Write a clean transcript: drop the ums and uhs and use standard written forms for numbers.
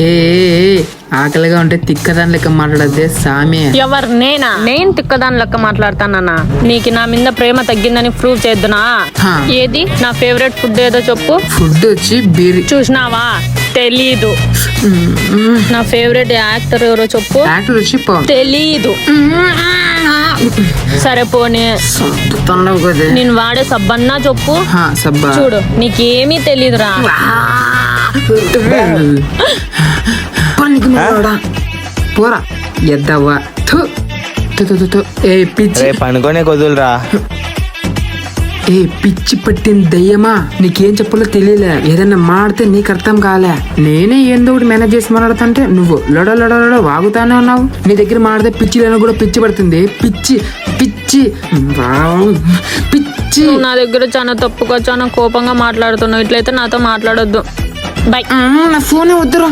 ఏ ఆకలిగా ఉంటే తిక్కదాని లెక్క మాట్లాడద్దే సామి. ఎవరు నేనా? నేను తిక్కదాని లెక్క మాట్లాడతానన్నా. నీకు నా మీద ప్రేమ తగ్గిందని ప్రూవ్ చేద్దునా? ఏది నా ఫేవరెట్ ఫుడ్ ఏదో చెప్పు. ఫుడ్ వచ్చి బిర్యానీ. చూసినావా? తెలీదు. నా ఫేవరెట్ యాక్టర్ ఎవరో చెప్పు. యాక్టర్ వచ్చి తెలీదు. సరే పోనీ నేను వాడే సబ్బన్నా చెప్పు. సబ్బా. చూడు నీకేమీ తెలీదురా. పోరా ఎద్దవ్వా. ఏ పిచ్చి పనుకోనే కొదులురా. ఏ పిచ్చి పట్టిన దయ్యమా, నీకేం చెప్పాలో తెలియలే. ఏదన్నా మాడితే నీకు అర్థం కాలే. నేనే ఏందో ఒకటి మేనేజ్ చేసి మాట్లాడుతుంటే నువ్వు లొడ లొడ లొడ వాగుతానే ఉన్నావు. నీ దగ్గర మాడితే పిచ్చిలను కూడా పిచ్చి పడుతుంది. పిచ్చి పిచ్చి పిచ్చి. నా దగ్గర చాలా తప్పుగా చాలా కోపంగా మాట్లాడుతున్నావు. ఇట్లయితే నాతో మాట్లాడొద్దు. బై. నా ఫోనే వద్దురా.